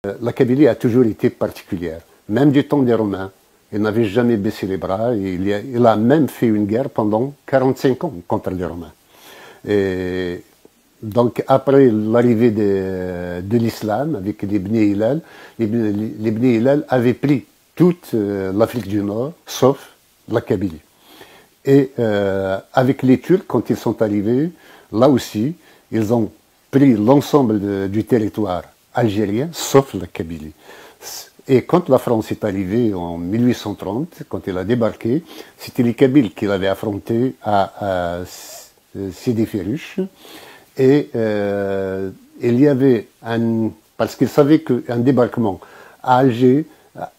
La Kabylie a toujours été particulière, même du temps des Romains. Il n'avait jamais baissé les bras. Il a même fait une guerre pendant 45 ans contre les Romains. Et donc après l'arrivée de l'islam avec les Bni Hilal, les Bni Hilal avaient pris toute l'Afrique du Nord, sauf la Kabylie. Et avec les Turcs, quand ils sont arrivés, là aussi, ils ont pris l'ensemble du territoire algérien, sauf la Kabylie. Et quand la France est arrivée en 1830, quand elle a débarqué, c'était les Kabyles qui l'avaient affronté à Sidi Ferruch. Et il y avait parce qu'ils savaient qu'un débarquement à Alger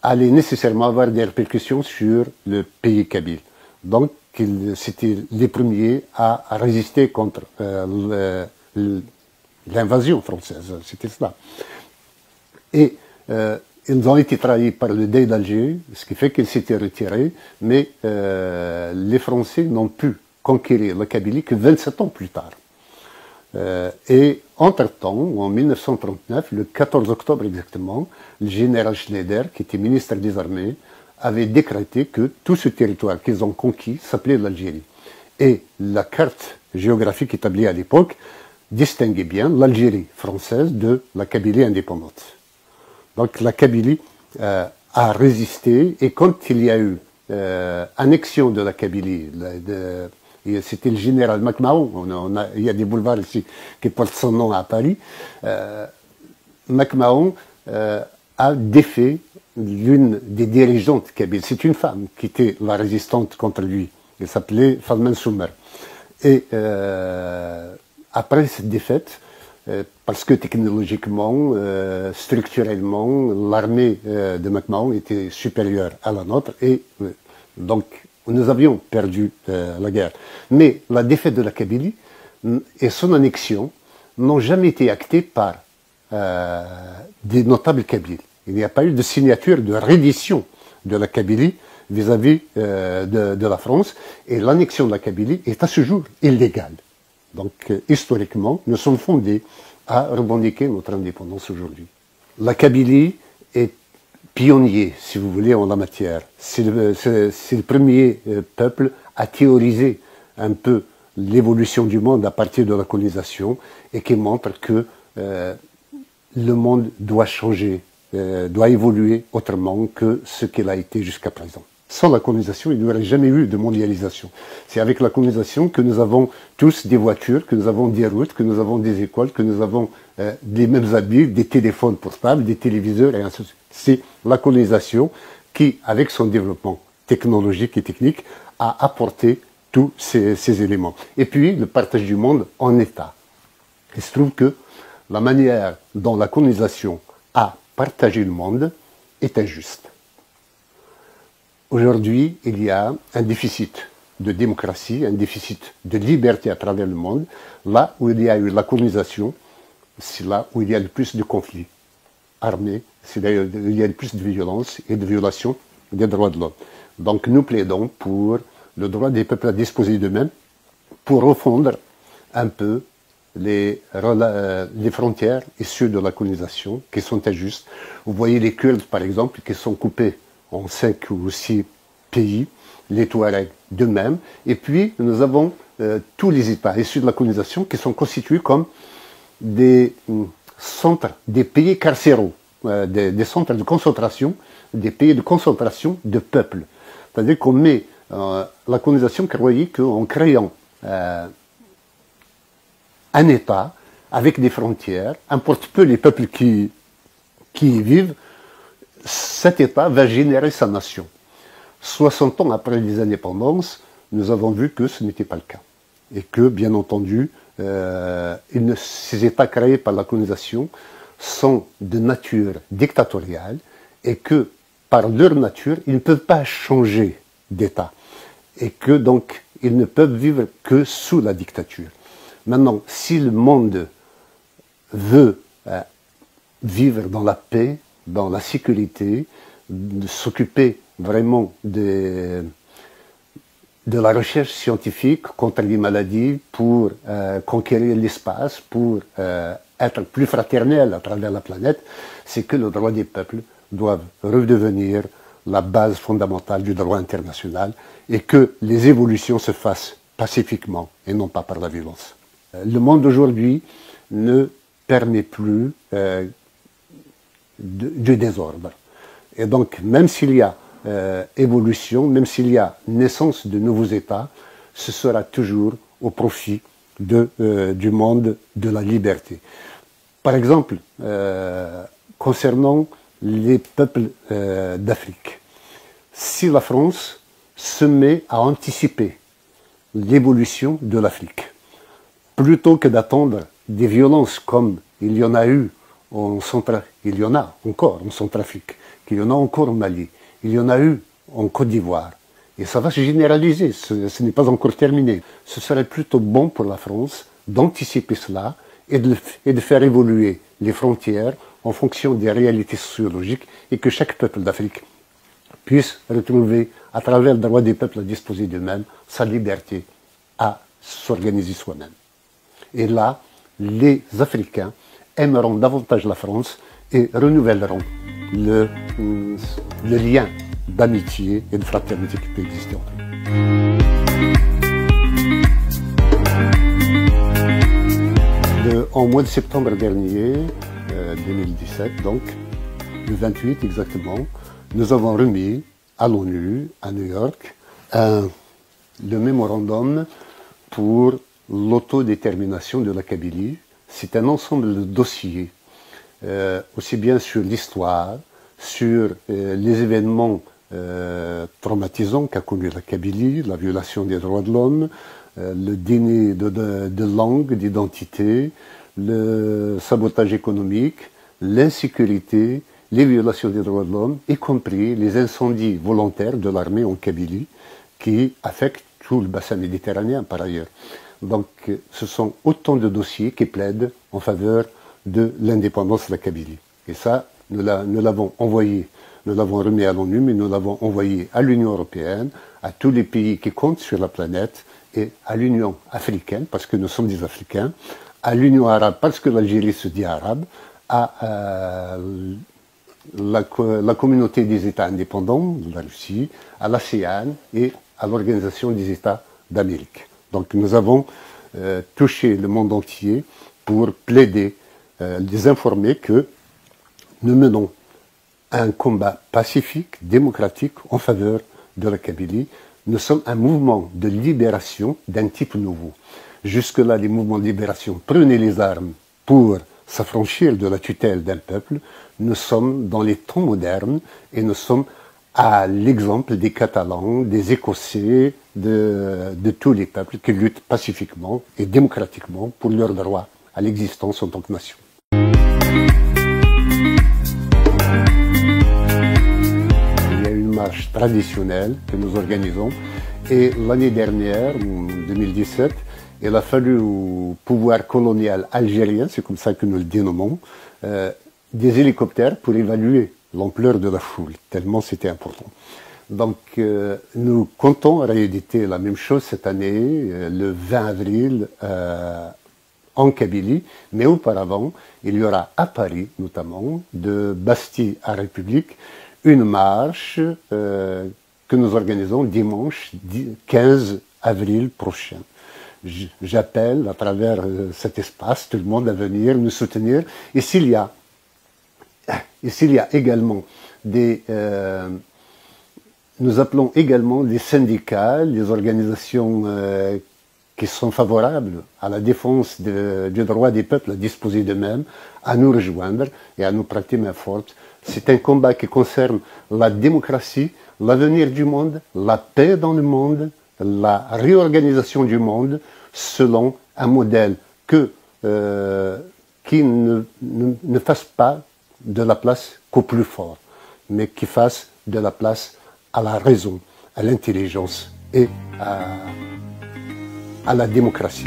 allait nécessairement avoir des répercussions sur le pays kabyle. Donc, c'était les premiers à résister contre l'invasion française, c'était cela. Et ils ont été trahis par le Dey d'Alger, ce qui fait qu'ils s'étaient retirés, mais les Français n'ont pu conquérir la Kabylie que 27 ans plus tard. Et entre-temps, en 1939, le 14 octobre exactement, le général Schneider, qui était ministre des Armées, avait décrété que tout ce territoire qu'ils ont conquis s'appelait l'Algérie. Et la carte géographique établie à l'époque distinguait bien l'Algérie française de la Kabylie indépendante. Donc la Kabylie a résisté, et quand il y a eu annexion de la Kabylie, c'était le général MacMahon, il y a des boulevards ici qui portent son nom à Paris, MacMahon a défait l'une des dirigeantes kabyles. C'est une femme qui était la résistante contre lui. Elle s'appelait Falman Soumer. Et après cette défaite, parce que technologiquement, structurellement, l'armée de MacMahon était supérieure à la nôtre, et donc nous avions perdu la guerre. Mais la défaite de la Kabylie et son annexion n'ont jamais été actées par des notables kabyles. Il n'y a pas eu de signature de reddition de la Kabylie vis-à-vis de la France, et l'annexion de la Kabylie est à ce jour illégale. Donc historiquement, nous sommes fondés à revendiquer notre indépendance aujourd'hui. La Kabylie est pionnier, si vous voulez, en la matière. C'est le premier peuple à théoriser un peu l'évolution du monde à partir de la colonisation, et qui montre que le monde doit changer, doit évoluer autrement que ce qu'il a été jusqu'à présent. Sans la colonisation, il n'y aurait jamais eu de mondialisation. C'est avec la colonisation que nous avons tous des voitures, que nous avons des routes, que nous avons des écoles, que nous avons les mêmes habits, des téléphones portables, des téléviseurs, et ainsi de suite. C'est la colonisation qui, avec son développement technologique et technique, a apporté tous ces éléments. Et puis, le partage du monde en État. Il se trouve que la manière dont la colonisation a partagé le monde est injuste. Aujourd'hui, il y a un déficit de démocratie, un déficit de liberté à travers le monde. Là où il y a eu la colonisation, c'est là où il y a le plus de conflits armés, c'est là où il y a le plus de violence et de violations des droits de l'homme. Donc nous plaidons pour le droit des peuples à disposer d'eux-mêmes, pour refondre un peu les frontières issues de la colonisation, qui sont injustes. Vous voyez les Kurdes, par exemple, qui sont coupés en 5 ou 6 pays, les Touaregs d'eux-mêmes, et puis nous avons tous les États issus de la colonisation qui sont constitués comme des centres, des pays carcéraux, des centres de concentration, des pays de concentration de peuples. C'est-à-dire qu'on met la colonisation croyait qu'en créant un État avec des frontières, importe peu les peuples qui y vivent, cet État va générer sa nation. 60 ans après les indépendances, nous avons vu que ce n'était pas le cas. Et que, bien entendu, ces États créés par la colonisation sont de nature dictatoriale, et que, par leur nature, ils ne peuvent pas changer d'État. Et que, donc, ils ne peuvent vivre que sous la dictature. Maintenant, si le monde veut vivre dans la paix, dans la sécurité, de s'occuper vraiment de la recherche scientifique contre les maladies, pour conquérir l'espace, pour être plus fraternel à travers la planète, c'est que le droit des peuples doivent redevenir la base fondamentale du droit international et que les évolutions se fassent pacifiquement et non pas par la violence. Le monde d'aujourd'hui ne permet plus du désordre. Et donc, même s'il y a évolution, même s'il y a naissance de nouveaux États, ce sera toujours au profit du monde de la liberté. Par exemple, concernant les peuples d'Afrique, si la France se met à anticiper l'évolution de l'Afrique, plutôt que d'attendre des violences comme il y en a eu il y en a encore en Centrafrique, qu'il y en a encore au Mali, il y en a eu en Côte d'Ivoire, et ça va se généraliser, ce n'est pas encore terminé. Ce serait plutôt bon pour la France d'anticiper cela et de faire évoluer les frontières en fonction des réalités sociologiques et que chaque peuple d'Afrique puisse retrouver, à travers le droit des peuples à disposer d'eux-mêmes, sa liberté à s'organiser soi-même. Et là, les Africains aimeront davantage la France et renouvelleront le lien d'amitié et de fraternité qui peut exister entre eux. En mois de septembre dernier, 2017, donc, le 28 exactement, nous avons remis à l'ONU, à New York, le mémorandum pour l'autodétermination de la Kabylie. C'est un ensemble de dossiers, aussi bien sur l'histoire, sur les événements traumatisants qu'a connu la Kabylie, la violation des droits de l'homme, le déni de langue, d'identité, le sabotage économique, l'insécurité, les violations des droits de l'homme, y compris les incendies volontaires de l'armée en Kabylie, qui affectent tout le bassin méditerranéen par ailleurs. Donc ce sont autant de dossiers qui plaident en faveur de l'indépendance de la Kabylie. Et ça, nous l'avons envoyé, nous l'avons remis à l'ONU, mais nous l'avons envoyé à l'Union européenne, à tous les pays qui comptent sur la planète, et à l'Union africaine, parce que nous sommes des Africains, à l'Union arabe, parce que l'Algérie se dit arabe, à la communauté des États indépendants, de la Russie, à l'ASEAN et à l'Organisation des États d'Amérique. Donc nous avons touché le monde entier pour plaider, les informer que nous menons un combat pacifique, démocratique, en faveur de la Kabylie. Nous sommes un mouvement de libération d'un type nouveau. Jusque-là, les mouvements de libération prenaient les armes pour s'affranchir de la tutelle d'un peuple. Nous sommes dans les temps modernes et nous sommes à l'exemple des Catalans, des Écossais, de tous les peuples qui luttent pacifiquement et démocratiquement pour leur droit à l'existence en tant que nation. Il y a une marche traditionnelle que nous organisons et l'année dernière, en 2017, il a fallu au pouvoir colonial algérien, c'est comme ça que nous le dénommons, des hélicoptères pour évaluer l'ampleur de la foule, tellement c'était important. Donc nous comptons rééditer la même chose cette année, le 20 avril, en Kabylie, mais auparavant, il y aura à Paris, notamment, de Bastille à République, une marche que nous organisons dimanche 15 avril prochain. J'appelle à travers cet espace tout le monde à venir nous soutenir. Et s'il y a également des... nous appelons également les syndicats, les organisations qui sont favorables à la défense du droit des peuples à disposer d'eux-mêmes, à nous rejoindre et à nous prêter main forte. C'est un combat qui concerne la démocratie, l'avenir du monde, la paix dans le monde, la réorganisation du monde selon un modèle qui ne fasse pas de la place qu'au plus fort, mais qui fasse de la place à la raison, à l'intelligence et à la démocratie.